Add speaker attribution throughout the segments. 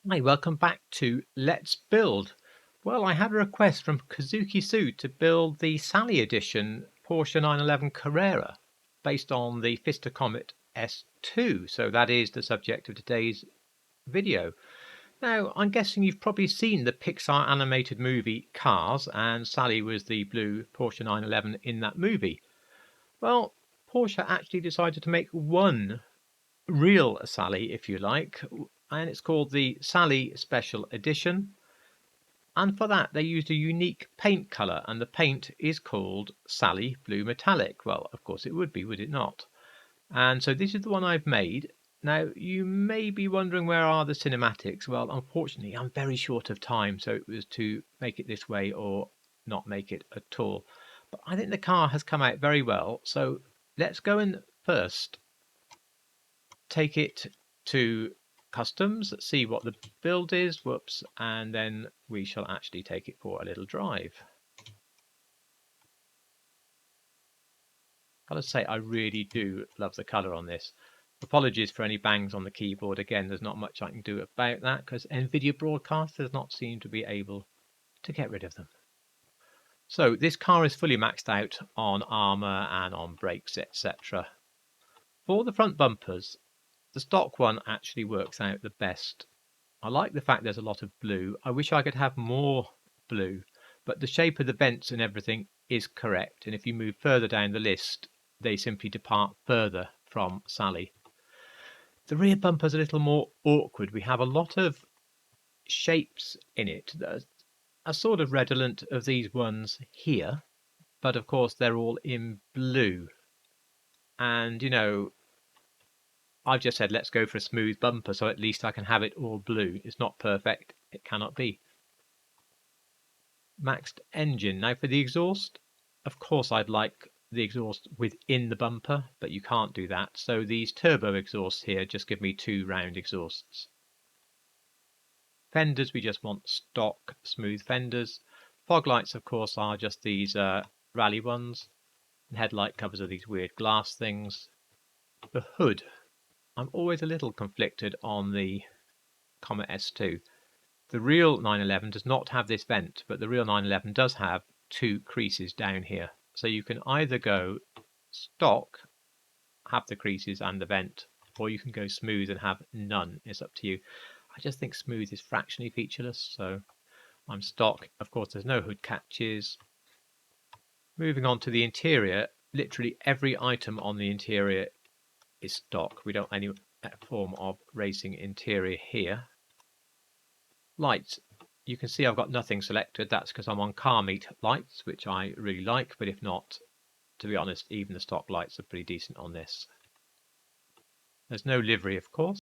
Speaker 1: Hi, welcome back to Let's Build. Well, I had a request from Kazuki Su to build the Sally edition Porsche 911 Carrera based on the Fister Comet S2. So that is the subject of today's video. Now, I'm guessing you've probably seen the Pixar animated movie Cars, and Sally was the blue Porsche 911 in that movie. Well, Porsche actually decided to make one real Sally, if you like, and it's called the Sally Special Edition. And for that, they used a unique paint colour, and the paint is called Sally Blue Metallic. Well, of course it would be, would it not? And so this is the one I've made. Now, you may be wondering where are the cinematics? Well, unfortunately, I'm very short of time, so it was to make it this way or not make it at all. But I think the car has come out very well, so let's go and first take it to customs, see what the build is, whoops, and then we shall actually take it for a little drive. Gotta say, I really do love the colour on this. Apologies for any bangs on the keyboard. Again, there's not much I can do about that because NVIDIA Broadcast does not seem to be able to get rid of them. So this car is fully maxed out on armour and on brakes, etc. For the front bumpers, the stock one actually works out the best. I like the fact there's a lot of blue. I wish I could have more blue, but the shape of the vents and everything is correct. And if you move further down the list, they simply depart further from Sally. The rear bumper's a little more awkward. We have a lot of shapes in it that are sort of redolent of these ones here, but of course they're all in blue. And you know, I've just said let's go for a smooth bumper, so at least I can have it all blue. It's not perfect, it cannot be. Maxed engine. Now for the exhaust, of course I'd like the exhaust within the bumper, but you can't do that. So these turbo exhausts here just give me 2 round exhausts. Fenders, we just want stock smooth fenders. Fog lights, of course, are just these rally ones. And headlight covers are these weird glass things. The hood, I'm always a little conflicted on the Comet S2. The real 911 does not have this vent, but the real 911 does have 2 creases down here. So you can either go stock, have the creases and the vent, or you can go smooth and have none. It's up to you. I just think smooth is fractionally featureless, so I'm stock. Of course, there's no hood catches. Moving on to the interior, literally every item on the interior is stock. We don't have any form of racing interior here. Lights, you can see I've got nothing selected. That's because I'm on car meet lights, which I really like, but if not, to be honest, even the stock lights are pretty decent on this. There's no livery, of course.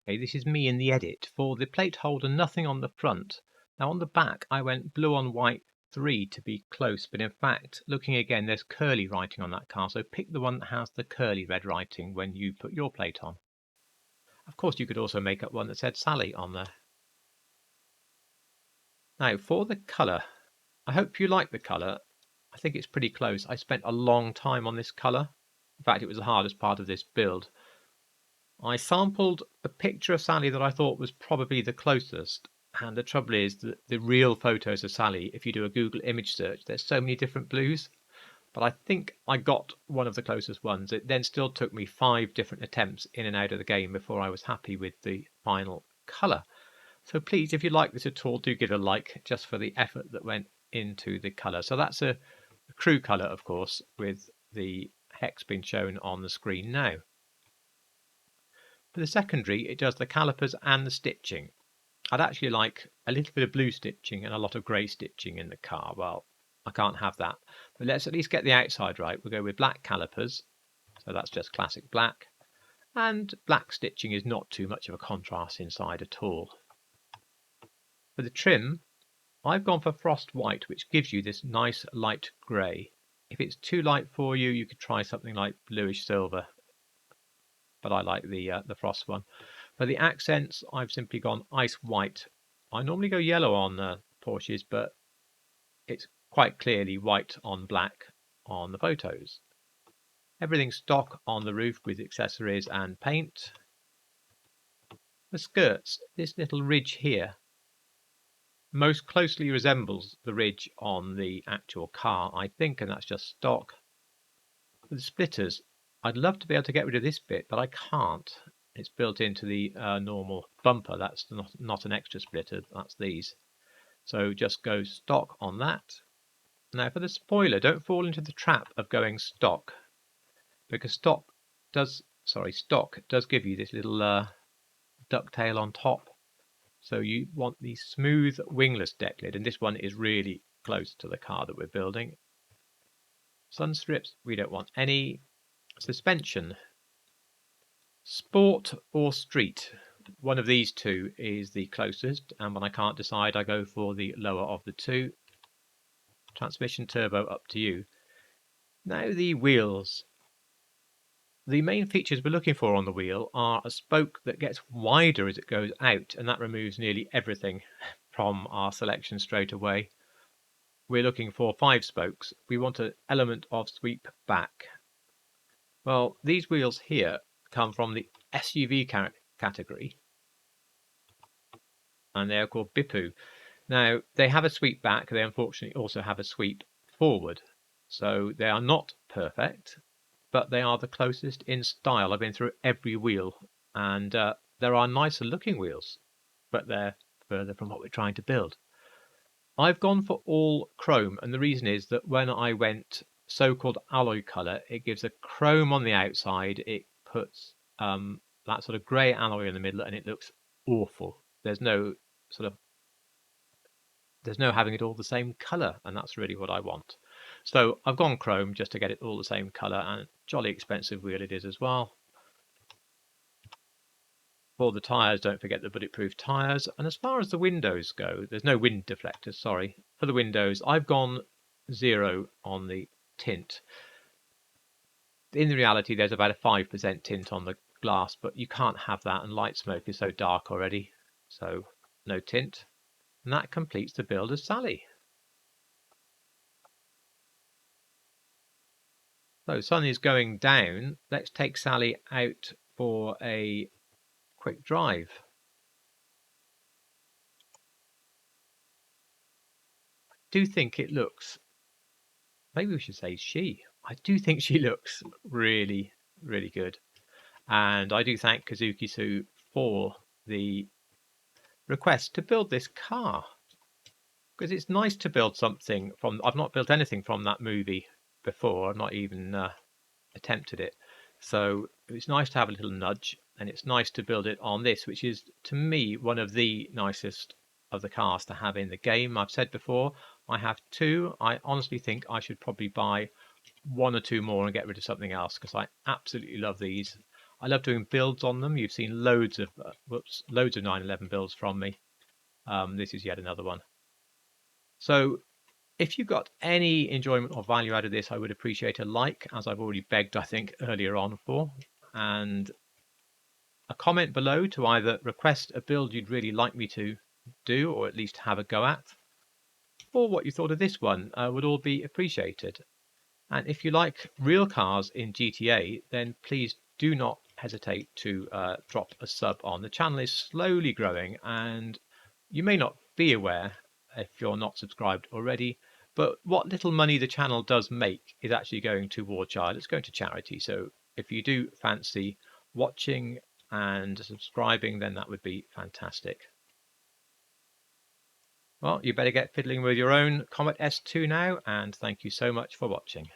Speaker 1: Okay, this is me in the edit. For the plate holder, nothing on the front. Now on the back, I went blue on white 3 to be close, but in fact, looking again, there's curly writing on that car, so pick the one that has the curly red writing when you put your plate on. Of course, you could also make up one that said Sally on there. Now, for the colour, I hope you like the colour. I think it's pretty close. I spent a long time on this colour. In fact, it was the hardest part of this build. I sampled a picture of Sally that I thought was probably the closest, and the trouble is that the real photos of Sally, if you do a Google image search, there's so many different blues. But I think I got one of the closest ones. It then still took me 5 different attempts in and out of the game before I was happy with the final colour. So please, if you like this at all, do give it a like, just for the effort that went into the colour. So that's a crew colour, of course, with the hex being shown on the screen now. For the secondary, it does the calipers and the stitching. I'd actually like a little bit of blue stitching and a lot of grey stitching in the car. Well, I can't have that. But let's at least get the outside right. We'll go with black calipers. So that's just classic black. And black stitching is not too much of a contrast inside at all. For the trim, I've gone for frost white, which gives you this nice light grey. If it's too light for you, you could try something like bluish silver, but I like the frost one. For the accents, I've simply gone ice white. I normally go yellow on Porsches, but it's quite clearly white on black on the photos. Everything's stock on the roof with accessories and paint. The skirts, this little ridge here, most closely resembles the ridge on the actual car, I think, and that's just stock. The splitters, I'd love to be able to get rid of this bit, but I can't. It's built into the normal bumper. That's not an extra splitter, that's these. So just go stock on that. Now for the spoiler, don't fall into the trap of going stock, because stock does give you this little ducktail on top. So you want the smooth wingless deck lid, and this one is really close to the car that we're building. Sun strips, we don't want any. Suspension, sport or street, one of these two is the closest, and when I can't decide I go for the lower of the two. Transmission, turbo, up to you. Now the wheels. The main features we're looking for on the wheel are a spoke that gets wider as it goes out, and that removes nearly everything from our selection straight away. We're looking for 5 spokes. We want an element of sweep back. Well, these wheels here come from the SUV category, and they are called Bipu. Now, they have a sweep back. They unfortunately also have a sweep forward. So they are not perfect, but they are the closest in style. I've been through every wheel, and there are nicer looking wheels, but they're further from what we're trying to build. I've gone for all chrome, and the reason is that when I went so-called alloy color, it gives a chrome on the outside. It puts that sort of grey alloy in the middle, and it looks awful. There's no having it all the same color, and that's really what I want. So I've gone chrome just to get it all the same color, and jolly expensive wheel it is as well. For the tyres, don't forget the bulletproof tyres. And as far as the windows go, there's no wind deflectors, sorry. For the windows, I've gone 0 on the tint. In reality, there's about a 5% tint on the glass, but you can't have that, and light smoke is so dark already. So no tint. And that completes the build of Sally. So sun is going down. Let's take Sally out for a quick drive. I do think it looks, maybe we should say she. I do think she looks really, really good. And I do thank Kazuki-su for the request to build this car. Because it's nice to build something from, I've not built anything from that movie before. I've not even attempted it. So it's nice to have a little nudge, and it's nice to build it on this, which is, to me, one of the nicest of the cars to have in the game. I've said before, I have 2. I honestly think I should probably buy 1 or 2 more and get rid of something else, because I absolutely love these. I love doing builds on them. You've seen loads of 911 builds from me. This is yet another one. So if you got any enjoyment or value out of this, I would appreciate a like, as I've already begged, I think, earlier on for, and a comment below to either request a build you'd really like me to do, or at least have a go at, or what you thought of this one would all be appreciated. And if you like real cars in GTA, then please do not hesitate to drop a sub on. The channel is slowly growing, and you may not be aware if you're not subscribed already, but what little money the channel does make is actually going toward child. It's going to charity. So if you do fancy watching and subscribing, then that would be fantastic. Well, you better get fiddling with your own Comet S2 now, and thank you so much for watching.